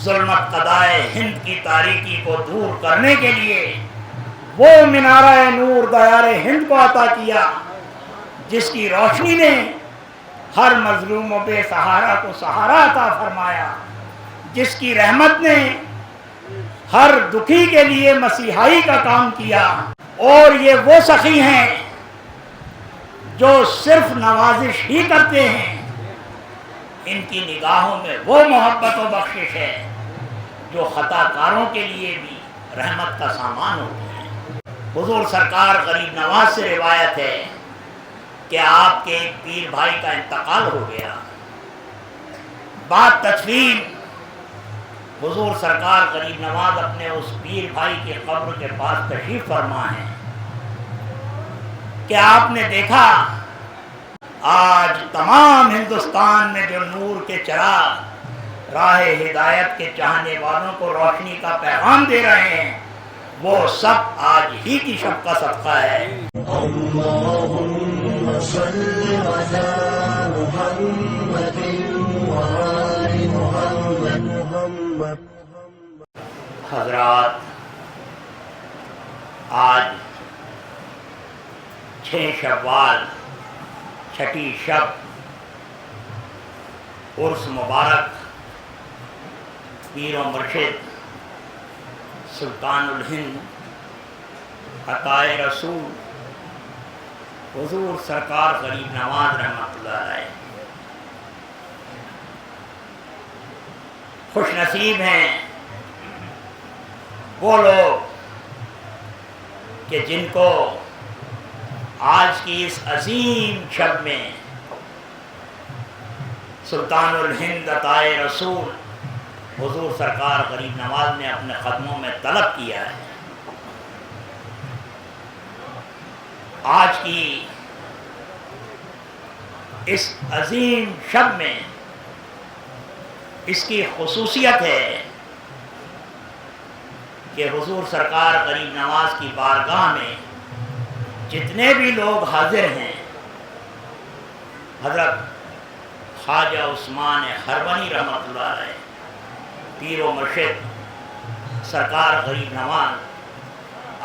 ظلمت قضائے ہند کی تاریکی کو دور کرنے کے لیے وہ منارہ نور دیار ہند کو عطا کیا جس کی روشنی نے ہر مظلوم و بے سہارا کو سہارا عطا فرمایا، جس کی رحمت نے ہر دکھی کے لیے مسیحائی کا کام کیا۔ اور یہ وہ سخی ہیں جو صرف نوازش ہی کرتے ہیں، ان کی نگاہوں میں وہ محبت و بخشش ہے جو خطا کاروں کے لیے بھی رحمت کا سامان ہوتی ہے۔ حضور سرکار غریب نواز سے روایت ہے کہ آپ کے ایک پیر بھائی کا انتقال ہو گیا۔ بعد تدفین حضور سرکار غریب نواز اپنے اس پیر بھائی کی قبر کے پاس تشریف فرما ہے کہ آپ نے دیکھا آج تمام ہندوستان میں جو نور کے چراغ راہ ہدایت کے چاہنے والوں کو روشنی کا پیغام دے رہے ہیں، وہ سب آج ہی کی شب کا صدقہ ہے۔ اللہم صلی علی محمد وآل محمد۔ حضرات، آج 6 شوال، چھٹی شب، عرس مبارک پیر و مرشد سلطان الہند عطائے رسول حضور سرکار غریب نواز رحمۃ اللہ علیہ خوش نصیب ہیں وہ لوگ کہ جن کو آج کی اس عظیم شب میں سلطان الہند عطائے رسول حضور سرکار غریب نواز نے اپنے قدموں میں طلب کیا ہے۔ آج کی اس عظیم شب میں اس کی خصوصیت ہے کہ حضور سرکار غریب نواز کی بارگاہ میں جتنے بھی لوگ حاضر ہیں، حضرت خواجہ عثمان ہرونی رحمۃ اللہ علیہ پیر و مرشد سرکار غریب نواز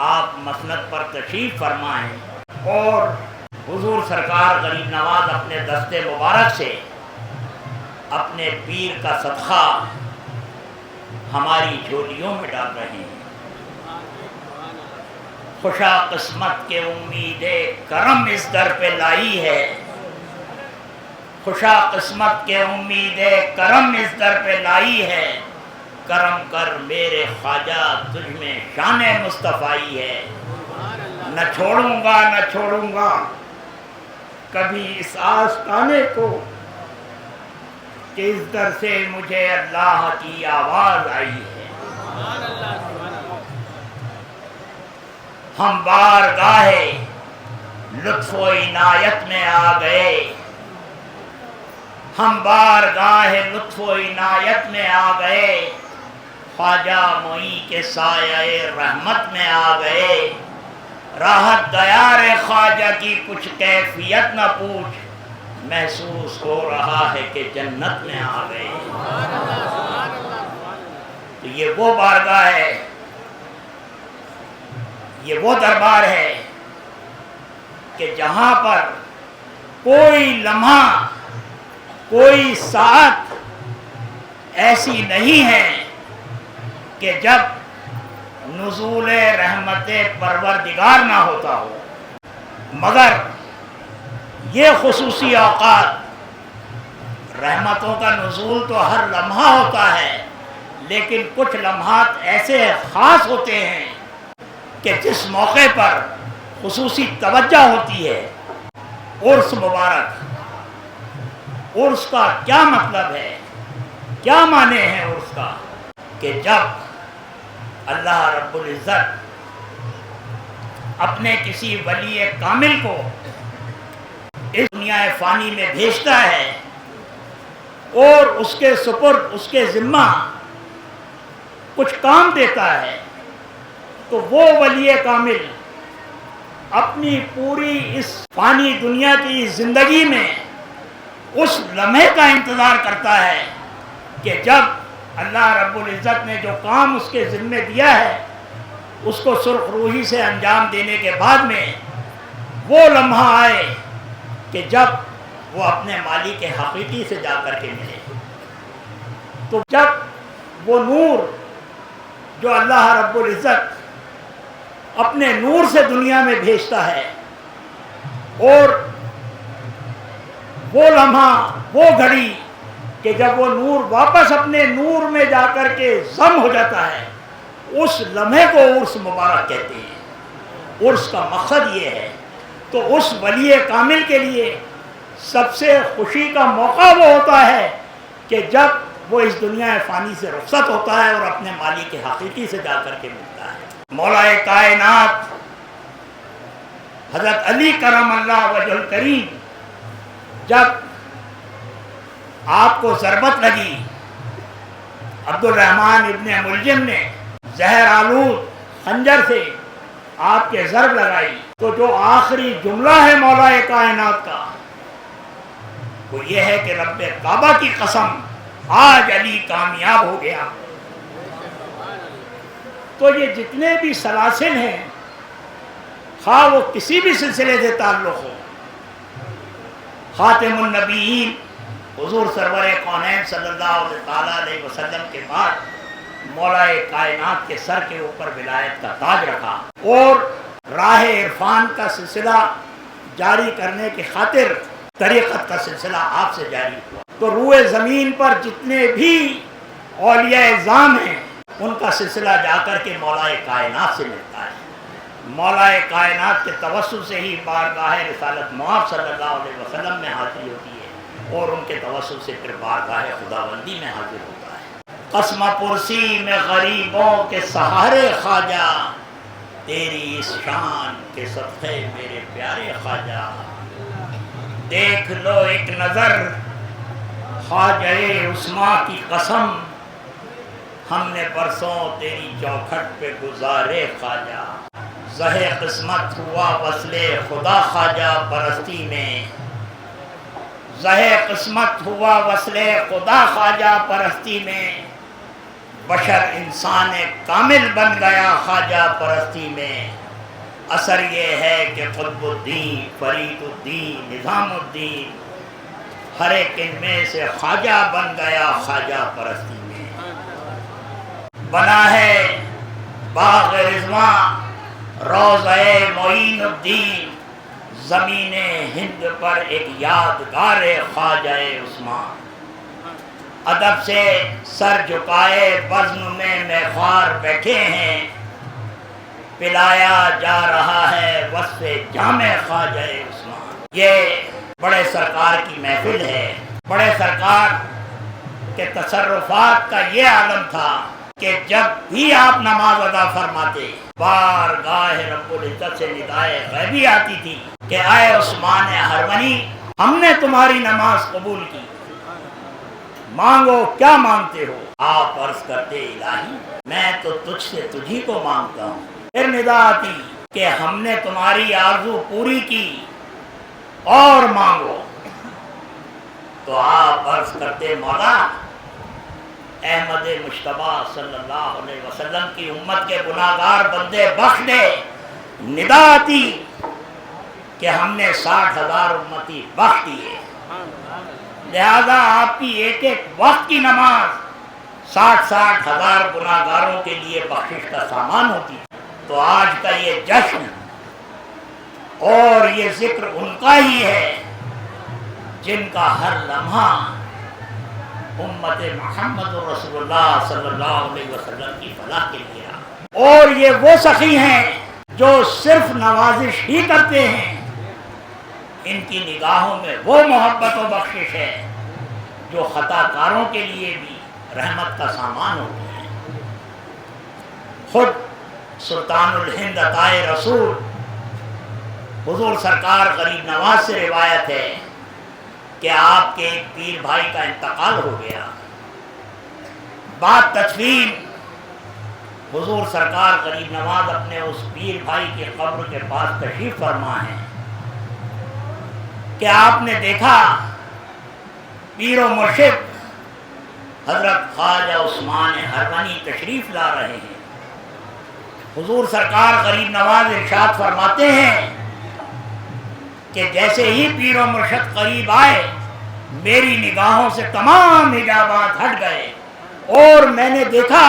آپ مسند پر تشریف فرمائیں اور حضور سرکار غریب نواز اپنے دست مبارک سے اپنے پیر کا صدقہ ہماری جھولیوں میں ڈال رہے ہیں۔ خوشا قسمت کے امید کرم اس در پہ لائی ہے، خوشا قسمت کے امید کرم اس در پہ لائی ہے، کرم کر میرے خواجہ تجھ میں شان مصطفیٰ ہے۔ نہ چھوڑوں گا کبھی اس آستانے کو کہ اس در سے مجھے اللہ کی آواز آئی ہے۔ ہم بارگاہ لطف و عنایت میں آ گئے، ہم بارگاہ لطف و عنایت میں آ گئے، خواجہ معین کے سایہ رحمت میں آ گئے۔ راحت دیار خواجہ کی کچھ کیفیت نہ پوچھ، محسوس ہو رہا ہے کہ جنت میں آ گئے۔ تو یہ وہ بارگاہ ہے، یہ وہ دربار ہے کہ جہاں پر کوئی لمحہ، کوئی ساعت ایسی نہیں ہے کہ جب نزول رحمت پروردگار نہ ہوتا ہو، مگر یہ خصوصی اوقات رحمتوں کا نزول تو ہر لمحہ ہوتا ہے، لیکن کچھ لمحات ایسے خاص ہوتے ہیں کہ جس موقع پر خصوصی توجہ ہوتی ہے۔ عرس مبارک، عرس کا کیا مطلب ہے، کیا معنی ہے عرس کا؟ کہ جب اللہ رب العزت اپنے کسی ولی کامل کو اس دنیا فانی میں بھیجتا ہے اور اس کے سپرد، اس کے ذمہ کچھ کام دیتا ہے، تو وہ ولی کامل اپنی پوری اس فانی دنیا کی زندگی میں اس لمحے کا انتظار کرتا ہے کہ جب اللہ رب العزت نے جو کام اس کے ذمے دیا ہے اس کو سرخ روحی سے انجام دینے کے بعد میں وہ لمحہ آئے کہ جب وہ اپنے مالک حقیقی سے جا کر کے ملے. تو جب وہ نور جو اللہ رب العزت اپنے نور سے دنیا میں بھیجتا ہے اور وہ لمحہ وہ گھڑی کہ جب وہ نور واپس اپنے نور میں جا کر کے ضم ہو جاتا ہے اس لمحے کو عرس مبارک کہتے ہیں. عرس کا مقصد یہ ہے. تو اس ولی کامل کے لیے سب سے خوشی کا موقع وہ ہوتا ہے کہ جب وہ اس دنیا فانی سے رخصت ہوتا ہے اور اپنے مالک حقیقی سے جا کر کے ملتا ہے. مولا کائنات حضرت علی کرم اللہ وجہ الکریم جب آپ کو ضربت لگی، عبد الرحمن ابن ملجم نے زہر آلود خنجر سے آپ کے ضرب لگائی، تو جو آخری جملہ ہے مولا کائنات کا وہ یہ ہے کہ رب کعبہ کی قسم آج علی کامیاب ہو گیا. تو یہ جتنے بھی سلاسل ہیں خواہ وہ کسی بھی سلسلے سے تعلق ہو، خاتم النبیین حضور سرور کونین صلی اللہ علیہ وسلم کے بعد مولا کائنات کے سر کے اوپر ولایت کا تاج رکھا اور راہ عرفان کا سلسلہ جاری کرنے کی خاطر طریقت کا سلسلہ آپ سے جاری ہوا. تو روئے زمین پر جتنے بھی اولیاء اعظام ہیں ان کا سلسلہ جا کر کے مولا کائنات سے ملتا ہے. مولا کائنات کے توسل سے ہی بارگاہ رسالت مآب صلی اللہ علیہ وسلم میں حاضری ہوتی ہے اور ان کے توسل سے پھر بارگاہ خداوندی میں حاضر ہوتا ہے. قسم پرسی میں غریبوں کے سہارے خواجہ، تیری اس شان کے صدقے میرے پیارے خواجہ. دیکھ لو ایک نظر خواجہ عثمان کی قسم، ہم نے برسوں تیری چوکھٹ پہ گزارے خواجہ. زہے قسمت ہوا وصل خدا خواجہ پرستی میں، زہے قسمت ہوا وصل خدا خواجہ پرستی میں. بشر انسان کامل بن گیا خواجہ پرستی میں. اثر یہ ہے کہ قطب الدین فرید الدین نظام الدین ہر ایک ان میں سے خواجہ بن گیا خواجہ پرستی میں. بنا ہے باغ رضوان روضہ معین الدین، زمین ہند پر ایک یادگار خواجہ عثمان. ادب سے سر جھکائے بزم میں میخوار بیٹھے ہیں، پلایا جا رہا ہے وصف جامع خواجہ عثمان. یہ بڑے سرکار کی محفل ہے. بڑے سرکار کے تصرفات کا یہ عالم تھا کہ جب بھی آپ نماز ادا فرماتے بارگاہ رب العزت سے ندائے غیبی آتی تھی کہ اے عثمان ہرمنی، ہم نے تمہاری نماز قبول کی، مانگو کیا مانگتے ہو. آپ عرض کرتے الہی میں تو تجھ سے تجھی کو مانگتا ہوں. پھر ندا آتی کہ ہم نے تمہاری آرزو پوری کی اور مانگو. تو آپ عرض کرتے مولا احمد مجتبی صلی اللہ علیہ وسلم کی امت کے گناہگار بندے بخش دے. ندا آتی کہ ہم نے 60,000 امتی بخش دیے. لہذا آپ کی ایک ایک وقت کی نماز 60,000 گناہگاروں کے لیے بخشش کا سامان ہوتی. تو آج کا یہ جشن اور یہ ذکر ان کا ہی ہے جن کا ہر لمحہ امت محمد رسول اللہ صلی اللہ علیہ وسلم کی فلاح کے لیے رہا. اور یہ وہ سخی ہیں جو صرف نوازش ہی کرتے ہیں، ان کی نگاہوں میں وہ محبت و بخشش ہے جو خطا کاروں کے لیے بھی رحمت کا سامان ہوتی ہے. خود سلطان الہند عطائے رسول حضور سرکار غریب نواز سے روایت ہے کہ آپ کے ایک پیر بھائی کا انتقال ہو گیا. بعد تدفین حضور سرکار غریب نواز اپنے اس پیر بھائی کی قبر کے پاس تشریف فرما ہے کہ آپ نے دیکھا پیر و مرشد حضرت خواجہ عثمان ہروانی تشریف لا رہے ہیں۔ حضور سرکار غریب نواز ارشاد فرماتے ہیں کہ جیسے ہی پیر و مرشد قریب آئے میری نگاہوں سے تمام حجابات ہٹ گئے اور میں نے دیکھا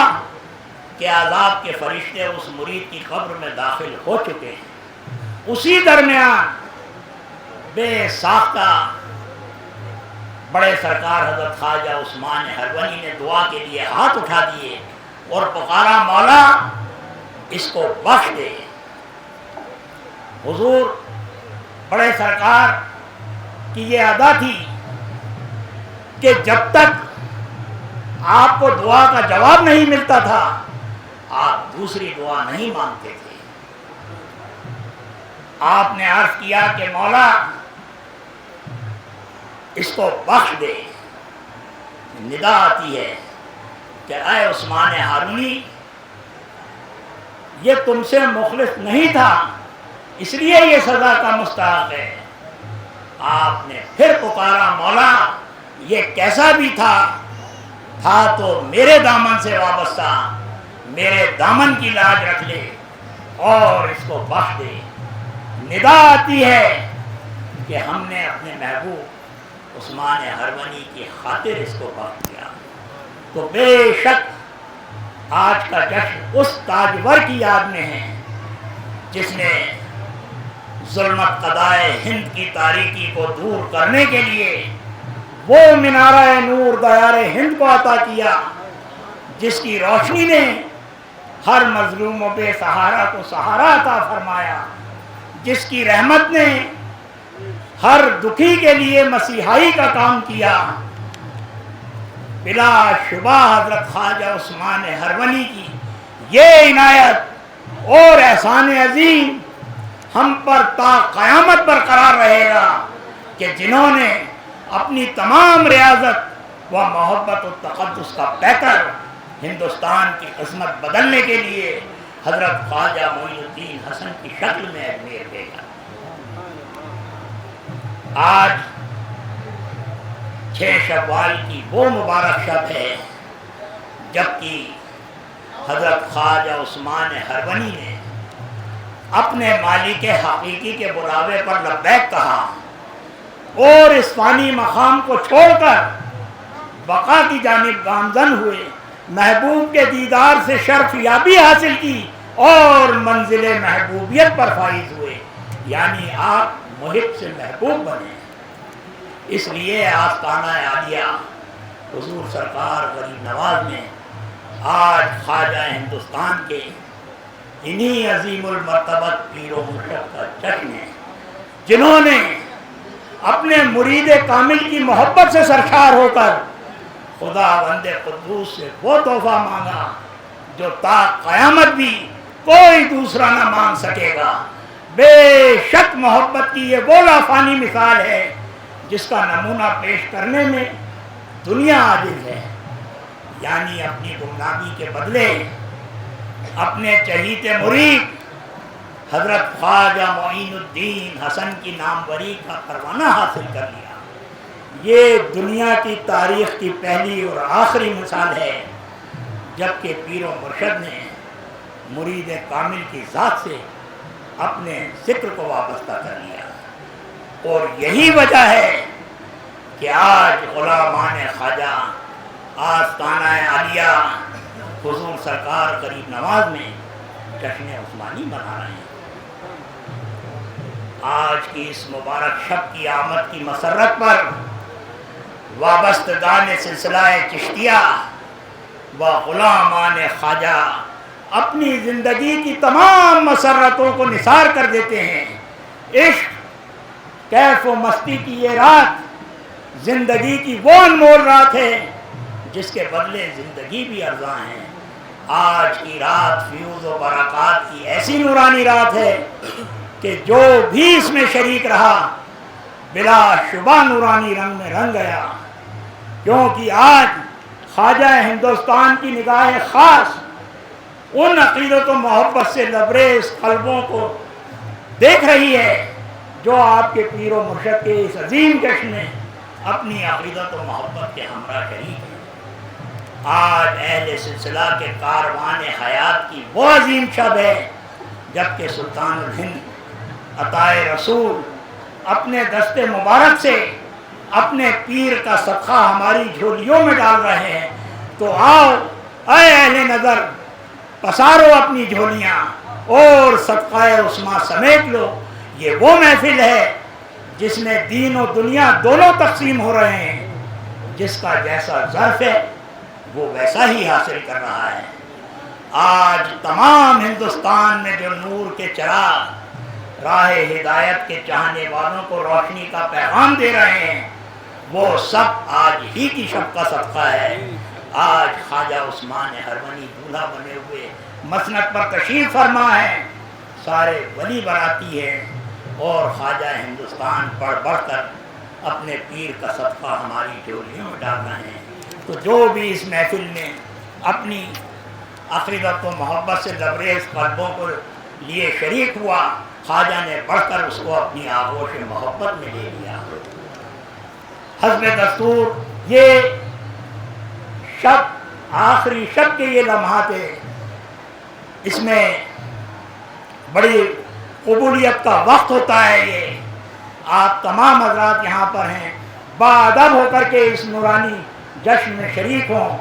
کہ عذاب کے فرشتے اس مرید کی قبر میں داخل ہو چکے ہیں۔ اسی درمیان بے ساختہ بڑے سرکار حضرت خواجہ عثمان ہروانی نے دعا کے لیے ہاتھ اٹھا دیے اور پکارا، مولا اس کو بخش دے۔ حضور بڑے سرکار کی یہ ادا تھی کہ جب تک آپ کو دعا کا جواب نہیں ملتا تھا آپ دوسری دعا نہیں مانگتے تھے۔ آپ نے عرض کیا کہ مولا اس کو بخش دے۔ ندا آتی ہے کہ اے عثمان ہارونی، یہ تم سے مخلص نہیں تھا اس لیے یہ سزا کا مستحق ہے۔ آپ نے پھر پکارا، مولا یہ کیسا بھی تھا تو میرے دامن سے وابستہ، میرے دامن کی لاج رکھ لے اور اس کو بخش دے۔ ندا آتی ہے کہ ہم نے اپنے محبوب عثمان ہروانی کی خاطر اس کو بخش دیا۔ تو بے شک آج کا جشن اس تاجور کی یاد میں ہے جس نے ظلمت قضائے ہند کی تاریکی کو دور کرنے کے لیے وہ منارہ نور دیار ہند کو عطا کیا جس کی روشنی نے ہر مظلوم و بے سہارا کو سہارا عطا فرمایا، جس کی رحمت نے ہر دکھی کے لیے مسیحائی کا کام کیا۔ بلا شبہ حضرت خواجہ عثمان ہروانی کی یہ عنایت اور احسان عظیم ہم پر تا قیامت برقرار رہے گا کہ جنہوں نے اپنی تمام ریاضت و محبت و تقدس کا پیکر ہندوستان کی قسمت بدلنے کے لیے حضرت خواجہ معین الدین حسن کی شکل میں اجمیر بھیجا۔ آج 6 شوال کی وہ مبارک شب ہے جبکہ حضرت خواجہ عثمان ہروانی نے اپنے مالک حقیقی کے بلاوے پر لبیک کہا اور اس فانی مقام کو چھوڑ کر بقا کی جانب گامزن ہوئے، محبوب کے دیدار سے شرف یابی حاصل کی اور منزل محبوبیت پر فائز ہوئے، یعنی آپ محب سے محبوب بنے۔ اس لیے آستانہ عالیہ حضور سرکار غریب نواز نے آج خواجہ ہندوستان کے انہی عظیم المرتبت پیر و مرشد کا جشن ہے جنہوں نے اپنے مرید کامل کی محبت سے سرشار ہو کر خدا بند قدوس سے وہ تحفہ مانگا جو تا قیامت بھی کوئی دوسرا نہ مانگ سکے گا۔ بے شک محبت کی یہ وہ لافانی مثال ہے جس کا نمونہ پیش کرنے میں دنیا عاجز ہے، یعنی اپنی گمنامی کے بدلے اپنے چہیتے مرید حضرت خواجہ معین الدین حسن کی ناموری کا پروانہ حاصل کر لیا۔ یہ دنیا کی تاریخ کی پہلی اور آخری مثال ہے جبکہ پیر و مرشد نے مرید کامل کی ذات سے اپنے ذکر کو وابستہ کر لیا، اور یہی وجہ ہے کہ آج غلامان خواجہ آستانہ عالیہ حضور سرکار غریب نواز میں جشن عثمانی منا رہے ہیں۔ آج کی اس مبارک شب کی آمد کی مسرت پر وابستگان سلسلہ چشتیہ و غلامان خواجہ اپنی زندگی کی تمام مسرتوں کو نثار کر دیتے ہیں۔ عشق، کیف و مستی کی یہ رات زندگی کی وہ انمول رات ہے جس کے بدلے زندگی بھی ارزاں ہے۔ آج کی رات فیوز و برکات کی ایسی نورانی رات ہے کہ جو بھی اس میں شریک رہا بلا شبہ نورانی رنگ میں رنگ گیا، کیونکہ آج خواجہ ہندوستان کی نگاہ خاص ان عقیدت و محبت سے لبریز قلبوں کو دیکھ رہی ہے جو آپ کے پیر و مرشد کے اس عظیم جشن میں اپنی عقیدت و محبت کے ہمراہ شریک ہیں۔ آج اہل سلسلہ کے کاروان حیات کی وہ عظیم شب ہے جبکہ سلطان الہند عطائے رسول اپنے دست مبارک سے اپنے پیر کا صدقہ ہماری جھولیوں میں ڈال رہے ہیں. تو آؤ اے اہل نظر، پسارو اپنی جھولیاں اور صدقہ عثمان سمیٹ لو. یہ وہ محفل ہے جس میں دین و دنیا دونوں تقسیم ہو رہے ہیں. جس کا جیسا ظرف ہے وہ ویسا ہی حاصل کر رہا ہے. آج تمام ہندوستان میں جو نور کے چراغ راہ ہدایت کے چاہنے والوں کو روشنی کا پیغام دے رہے ہیں، وہ سب آج ہی کی شب کا صدقہ ہے. آج خواجہ عثمان ہرونی دولہا بنے ہوئے مسند پر تشریف فرما ہے. سارے ولی براتی ہیں اور خواجہ ہندوستان بڑھ بڑھ کر اپنے پیر کا صدقہ ہماری جھولیوں میں ڈال رہے ہیں. تو جو بھی اس محفل میں اپنی عقیدت و محبت سے لبریز قلبوں کو لیے شریک ہوا، خواجہ نے بڑھ کر اس کو اپنی آغوش محبت میں لے لیا. حسب دستور یہ شب آخری شب کے یہ لمحات ہیں، اس میں بڑی قبولیت کا وقت ہوتا ہے. یہ آپ تمام حضرات یہاں پر ہیں، باادب ہو کر کے اس نورانی جشن میں شریک ہوں.